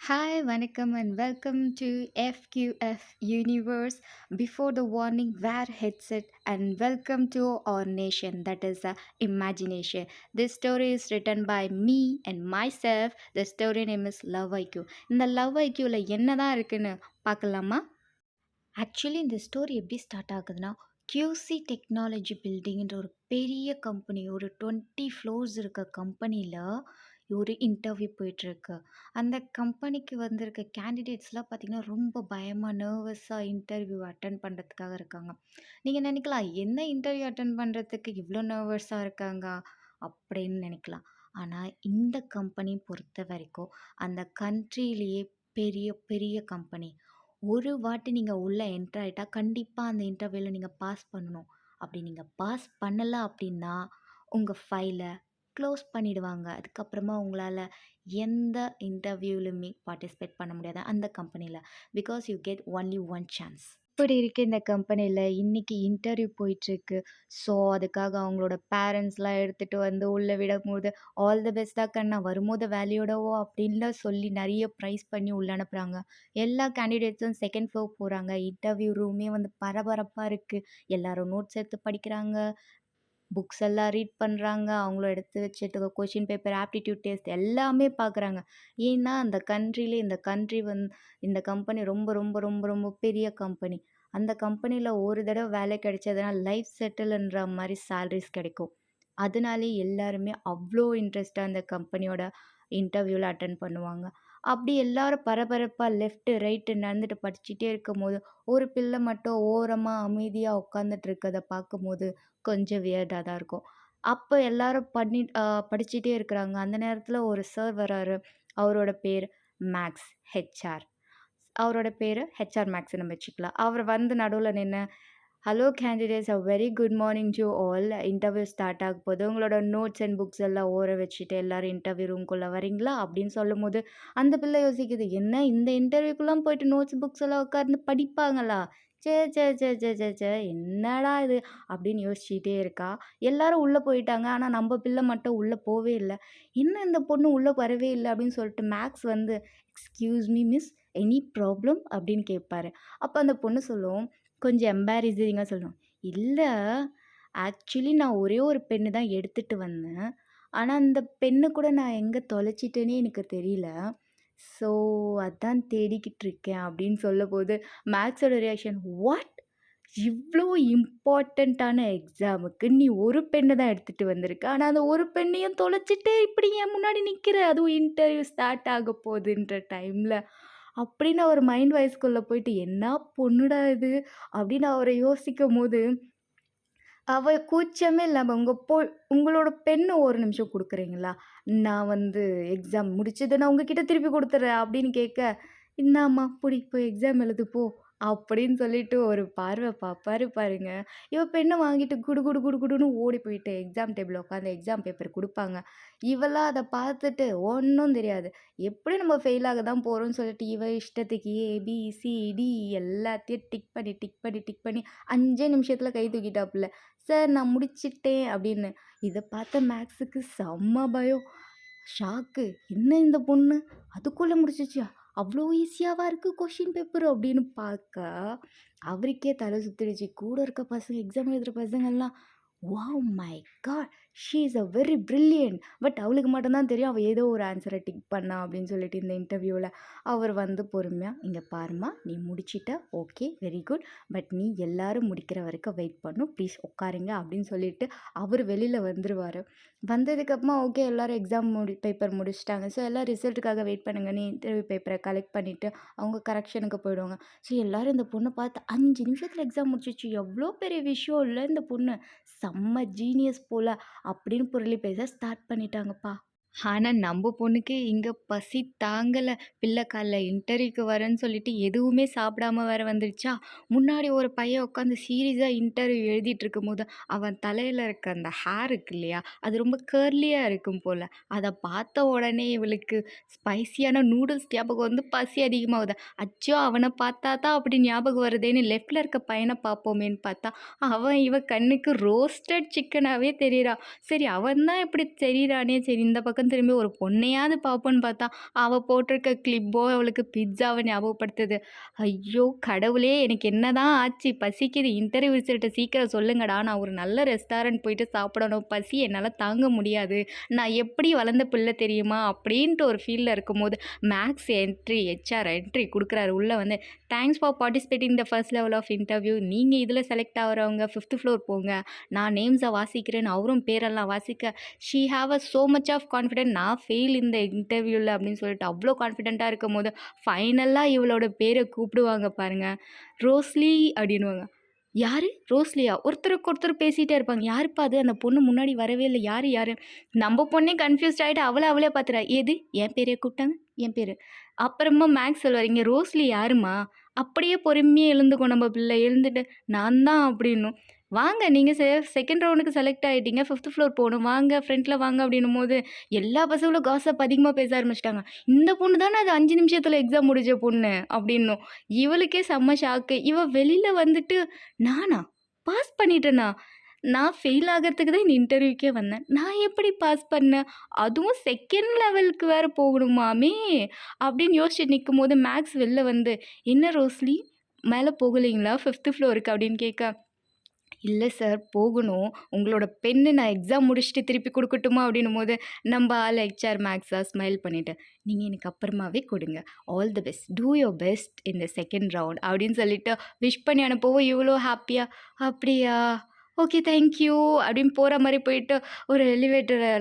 Hi, வணக்கம் and welcome to FQF Universe Before the Warning Wear Headset and welcome to our nation that is imagination. This story is written by me and myself. The story name is Love IQ. இந்த Love IQல என்னதான் இருக்குன்னு பார்க்கலாமா? Actually இந்த story எப்படி start ஆகுதுன்னா, QC technology பில்டிங்ன்ற ஒரு பெரிய company, ஒரு 20 ஃப்ளோர்ஸ் இருக்க கம்பெனியில ஒரு இன்டர்வியூ போயிட்டுருக்கு. அந்த கம்பெனிக்கு வந்திருக்க கேண்டிடேட்ஸ்லாம் பார்த்தீங்கன்னா, ரொம்ப பயமா, நர்வஸா இன்டர்வியூ அட்டெண்ட் பண்ணுறதுக்காக இருக்காங்க. நீங்க நினைக்கலாம், என்ன இன்டர்வியூ அட்டெண்ட் பண்ணுறதுக்கு இவ்ளோ நர்வஸா இருக்காங்க? அப்படின்னு நினைக்கலாம். ஆனா, இந்த கம்பெனி பொறுத்த வரைக்கும், அந்த கண்ட்ரியிலேயே பெரிய பெரிய கம்பெனி. ஒரு வாட்டி நீங்க உள்ள என்டர் ஆயிட்டா, கண்டிப்பா அந்த இன்டர்வியூல நீங்க பாஸ் பண்ணணும். அப்படி நீங்க பாஸ் பண்ணல அப்படின்னா, உங்க ஃபைல க்ளோஸ் பண்ணிடுவாங்க. அதுக்கப்புறமா உங்களால எந்த இன்டர்வியூலயுமே பார்ட்டிசிபேட் பண்ண முடியாது அந்த கம்பெனில. Because you get only one chance. இப்படி இருக்கு இந்த கம்பெனில. இன்னைக்கு இன்டர்வியூ போயிட்டுருக்கு. ஸோ, அதுக்காக அவங்களோட பேரண்ட்ஸ்லாம் எடுத்துட்டு வந்து உள்ள விடும்போது, "ஆல் தி பெஸ்ட்டா கண்ணா, வரும்போது வேலையோட வா" அப்படின்லாம் சொல்லி நெறைய ப்ரைஸ் பண்ணி உள்ள அனுப்புறாங்க. எல்லா கேண்டிடேட்ஸும் 2ண்ட் ஃப்ளோர் போறாங்க. இன்டர்வியூ ரூமே வந்து பரபரப்பா இருக்கு. எல்லாரும் நோட்ஸ் எடுத்து படிக்கிறாங்க. புக்ஸ் எல்லாம் ரீட் பண்றாங்க. அவங்களும் எடுத்து வச்சுட்டு கொஸ்டின் பேப்பர், ஆப்டிட்யூட் டெஸ்ட் எல்லாமே பார்க்குறாங்க. ஏன்னா, அந்த கண்ட்ரிலே இந்த கம்பெனி ரொம்ப ரொம்ப ரொம்ப ரொம்ப பெரிய கம்பெனி. அந்த கம்பெனில ஒரு தடவ வேலை கிடைச்சதுனா, லைஃப் செட்டில்ன்ற மாரி சேலரீஸ் கிடைக்கும். அதனாலேயே எல்லாருமே அவ்ளோ இன்ட்ரெஸ்ட்டா அந்த கம்பெனியோட இன்டர்வியூல அட்டெண்ட் பண்ணுவாங்க. அப்படி எல்லாரும் பரபரப்பா லெஃப்ட், ரைட் நடந்துட்டு படிச்சுட்டே இருக்கும்போது, ஒரு பிள்ளை மட்டும் ஓரமா அமைதியா உட்காந்துட்டு இருக்கத பார்க்கும்போது, கொஞ்சம் வியர்டா தான் இருக்கும். அப்ப எல்லாரும் படிச்சுட்டே இருக்கிறாங்க. அந்த நேரத்தில ஒரு சார் வராரு. அவரோட பேர் மேக்ஸ், ஹெச்ஆர். அவரோட பேரு ஹெச்ஆர் மேக்ஸ்ன்னு நம்ம வச்சுக்கலாம். அவர் வந்து நடுவுல நின்னு, "hello candidates, very good morning to all. Interview start ஆகப்போது. உங்களோட நோட்ஸ் அண்ட் புக்ஸ் எல்லாம் ஊற வச்சுட்டு எல்லாரும் இன்டர்வியூ ரூம்குள்ள வரீங்களா?" அப்படின்னு சொல்லும்போது, அந்த பிள்ளை யோசிக்குது, "என்ன இந்த இன்டர்வியூக்குலாம் போயிட்டு நோட்ஸ், புக்ஸ் எல்லாம் உட்கார்ந்து படிப்பாங்களா? ச்சே ச்சே ச்சே ச்சே ச்சே ச்சே! என்னடா இது?" அப்படின்னு யோசிச்சுட்டே இருக்கா. எல்லாரும் உள்ள போயிட்டாங்க. ஆனா நம்ப பிள்ளை மட்டும் உள்ள போவே இல்ல. "என்ன இந்த பொண்ணு உள்ள வரவே இல்ல?" அப்படின்னு சொல்லிட்டு மேக்ஸ் வந்து, "excuse me miss, any problem?" அப்படின்னு கேட்பாரு. அப்ப அந்த பொண்ணு சொல்லும், கொஞ்சம் எம்பாரஸிங்கா சொல்லும். "இல்ல, ஆக்சுவலி நான் ஒரே ஒரு பென்னு தான் எடுத்துட்டு வந்தேன். ஆனா, அந்த பென்னு கூட நான் எங்க தொலைச்சிட்டேன்னே எனக்கு தெரியல. ஸோ, அதான் தேடிக்கிட்டு இருக்கேன்." அப்படின்னு சொல்லம்போது, மேக்ஸோட ரியாக்ஷன், "வாட்? இவ்ளோ இம்பார்ட்டன்ட்டான எக்ஸாமுக்கு நீ ஒரு பென்னு தான் எடுத்துட்டு வந்திருக்க. ஆனா, அந்த ஒரு பென்னையும் தொலைச்சுட்டு இப்படி என் முன்னாடி நிக்கிற. அதுவும் இன்டர்வியூ ஸ்டார்ட் ஆக போதுன்ற டைம்ல." அப்படின்னு அவர் மைண்ட் வாய்ஸ்க்குள்ள போயிட்டு, "என்ன பொண்ணுடா இது?" அப்படின்னு அவர யோசிக்கும்போது, அவ கூச்சமே இல்லாம, உங்களோட பென்ன ஒரு நிமிஷம் குடுக்குறீங்களா? நான் வந்து எக்ஸாம் முடிச்சது நான் உங்ககிட்ட திருப்பி குடுத்துர்றேன்." அப்படின்னு கேட்க, "இந்தாம்மா புடி, போய் எக்ஸாம் எழுது போ." அப்படின்னு சொல்லிட்டு ஒரு பார்வை பார்ப்பாரு பாருங்க. இவ பெண்ண வாங்கிட்டு குடு குடு குடு குடுன்னு ஓடி போயிட்டு எக்ஸாம் டேபிள்ல உட்காந்து எக்ஸாம் பேப்பர் குடுப்பாங்க. இவலாம் அத பார்த்துட்டு ஒண்ணும் தெரியாது. எப்படியும் நம்ம ஃபெயில் ஆக தான் போறோம்ன்னு சொல்லிட்டு, இவ இஷ்டத்துக்கு ஏ, பி, சி, டி எல்லாத்தையும் டிக் பண்ணி, டிக் பண்ணி, டிக் பண்ணி 5 நிமிஷத்துல கை தூக்கிட்டாப்புல. "சார் நான் முடிச்சுட்டேன்" அப்படின்னு. இத பார்த்த மேக்ஸுக்கு செம்ம பயம். ஷாக்கு. "என்ன இந்த பொண்ணு அதுக்குள்ள முடிச்சுருச்சா? அவ்ளோ ஈஸியாவா இருக்கு கொஸ்டின் பேப்பர்?" அப்படின்னு பார்க்க, அவருக்கே தலை சுத்திடுச்சு. கூட இருக்க பசங்க, எக்ஸாம் எழுதுற பசங்கள்லாம், "wow my god! She is very brilliant." But அவளுக்கு மட்டும் தான் தெரியும், அவ ஏதோ ஒரு ஆன்ஸர டிக் பண்ணா அப்படின்னு சொல்லிட்டு இந்த இன்டர்வியூல. அவர் வந்து பொறுமையா, "இங்க பாரும்மா, நீ முடிச்சிட்ட. Okay, very good. பட் நீ எல்லாரும் முடிக்கிற வரைக்கும் வெயிட் பண்ணணும். ப்ளீஸ் உட்காருங்க." அப்படின்னு சொல்லிட்டு அவரு வெளியில வந்துருவாரு. வந்ததுக்கப்புறமா ஓகே, எல்லாரும் எக்ஸாம் பேப்பர் முடிச்சுட்டாங்க. ஸோ எல்லாம் ரிசல்ட்டுக்காக வெயிட் பண்ணுங்கன்னு இன்டர்வியூ பேப்பர கலெக்ட் பண்ணிட்டு, அவங்க கரெக்ஷனுக்கு போயிடுவாங்க. ஸோ எல்லாரும் இந்த பொண்ண பார்த்து 5 நிமிஷத்துல எக்ஸாம் முடிச்சிருச்சு. எவ்ளோ பெரிய விஷயம் இல்ல இந்த பொண்ணு. செம்ம ஜீனியஸ் போல அப்படின்னு புரளி பேச ஸ்டார்ட் பண்ணிட்டாங்கப்பா. ஆனா, நம்ப பொண்ணுக்கு இங்க பசி தாங்கல. பிள்ள காலைல இன்டர்வியூக்கு வரேன்னு சொல்லிட்டு எதுவுமே சாப்பிடாம வேற வந்துருச்சா, முன்னாடி ஒரு பையன் உட்காந்து சீரியஸா இன்டர்வியூ எழுதிட்டு இருக்கும்போது, அவன் தலையில இருக்க அந்த ஹேர் இருக்கு இல்லையா, அது ரொம்ப கர்லியா இருக்கும் போல. அத பார்த்த உடனே இவளுக்கு ஸ்பைசியான நூடுல்ஸ் ஞாபகம் வந்து பசி அதிகமாகுது. அச்சோ! அவன பார்த்தா தான் அப்படி ஞாபகம் வருதேன்னு லெஃப்ட்ல இருக்க பையன பார்ப்போமேன்னு பார்த்தா, இவ கண்ணுக்கு ரோஸ்டட் சிக்கனாவே தெரியிறான். சரி, அவன் தான் இப்படி தெரியிறானே, சரி இந்த பக்கம் பக்கம் திரும்பி ஒரு பொண்ணையாவது பார்ப்போன்னு பார்த்தா, அவ போட்டிருக்க கிளிப்போ அவளுக்கு பிட்ஸாவ ஞாபகப்படுத்துது. ஐயோ! கடவுளே! எனக்கு என்னதான் ஆச்சு? பசிக்குது. இன்டர்வியூ ரிசல்ட்ட சீக்கிரம் சொல்லுங்கடா. நான் ஒரு நல்ல ரெஸ்டாரண்ட் போயிட்டு சாப்பிடணும். பசி என்னால தாங்க முடியாது. நான் எப்படி வளர்ந்த பிள்ளை தெரியுமா? அப்படின்ட்டு ஒரு ஃபீல்ல இருக்கும்போது, மேக்ஸ் ஹெச்ஆர் என்ட்ரி குடுக்குறாரு. உள்ள வந்து, thanks for participating the first level of interview. நீங்க இதில செலக்ட் ஆகுறவங்க 5த் ஃப்ளோர் போங்க. நான் நேம்ஸ வாசிக்கிறேன்னு அவரும் பேரெல்லாம் வாசிக்க, she have so much of confident. நான் ஃபெயில் இந்த இன்டர்வியூல அப்படின்னு சொல்லிட்டு அவ்ளோ கான்ஃபிடென்ட்டா இருக்கும்போது, ஃபைனலா இவளோட பேர கூப்பிடுவாங்க பாருங்க. ரோஸ்லி அப்படின்னுவாங்க. யாரு? ரோஸ்லியா? ஒருத்தருக்கு ஒருத்தர் பேசிட்டே இருப்பாங்க. யாருப்பா அது? அந்த பொண்ணு முன்னாடி வரவே இல்ல. யாரு யாரு? நம்ம பொண்ணே கன்ஃப்யூஸ்ட் ஆயிட்டு அவளே பார்த்துறா. எது? என் பேரையா கூப்பிட்டாங்க? என் பேரு. அப்புறமா மேக்ஸ் சொல்லுவாரு, "இங்க ரோஸ்லி யாரும்மா?" அப்படியே பொறுமையா எழுந்துக்கும் நம்ம பிள்ளை. எழுந்துட்டு, "நான் தான்" அப்படின்னும். "வாங்க நீங்க செகண்ட் ரவுண்டுக்கு செலக்ட் ஆயிட்டீங்க. 5த் ஃப்ளோர் போணும். வாங்க ஃப்ரண்ட்ல வாங்க" அப்படின்னும்போது, எல்லா பசங்களும் காசிப் அதிகமா பேச ஆரம்பிச்சுட்டாங்க. "இந்த பொண்ணு தானே அது 5 நிமிஷத்துல எக்ஸாம் முடிச்ச பொண்ணு" அப்படின்னும். இவளுக்கே செம்ம ஷாக்கு. இவ வெளியில வந்துட்டு, "நானா? பாஸ் பண்ணிட்டேனா? நான் ஃபெயில் ஆகறதுக்கு தான் இந்த இன்டர்வியூக்கே வந்தேன். நான் எப்படி பாஸ் பண்ணேன்? அதுவும் செகண்ட் லெவலுக்கு வேற போகணுமாமே!" அப்படின்னு யோசிச்சுட்டு நிக்கும்போது, மேக்ஸ் வெளில வந்து, "என்ன ரோஸ்லி மேல போகலைங்களா 5த் ஃப்ளோருக்கு?" அப்படின்னு கேட்க, "இல்ல சார் போகணும். உங்களோட பென்னு நான் எக்ஸாம் முடிச்சுட்டு திருப்பி குடுக்கட்டுமா?" அப்படின்னும்போது, நம்ப ஆள் ஹெச்ஆர் மேக்ஸா ஸ்மைல் பண்ணிட்டு, "நீங்க எனக்கு அப்புறமாவே குடுங்க. All the best. Two your best in the second round" அப்படின்னு சொல்லிட்டு விஷ் பண்ணி அனுப்பவும், இவளோ ஹாப்பியா, "அப்படியா? ஓகே தேங்க் யூ" அப்படின்னு போற மாரி போயிட்டு, ஒரு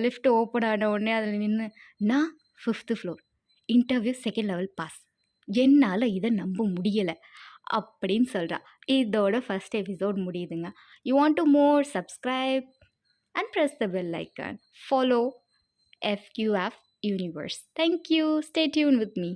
லிஃப்ட் ஓப்பன் ஆன உடனே அதில நின்னு, "நான் 5த் floor. Interview second level pass. என்னால இத நம்ப முடியல" அப்படின்னு சொல்றா. இதோட ஃபர்ஸ்ட் எபிசோட் முடியுதுங்க. You want to more? Subscribe and press the bell icon. Follow FQF Universe. Thank you. Stay tuned with me.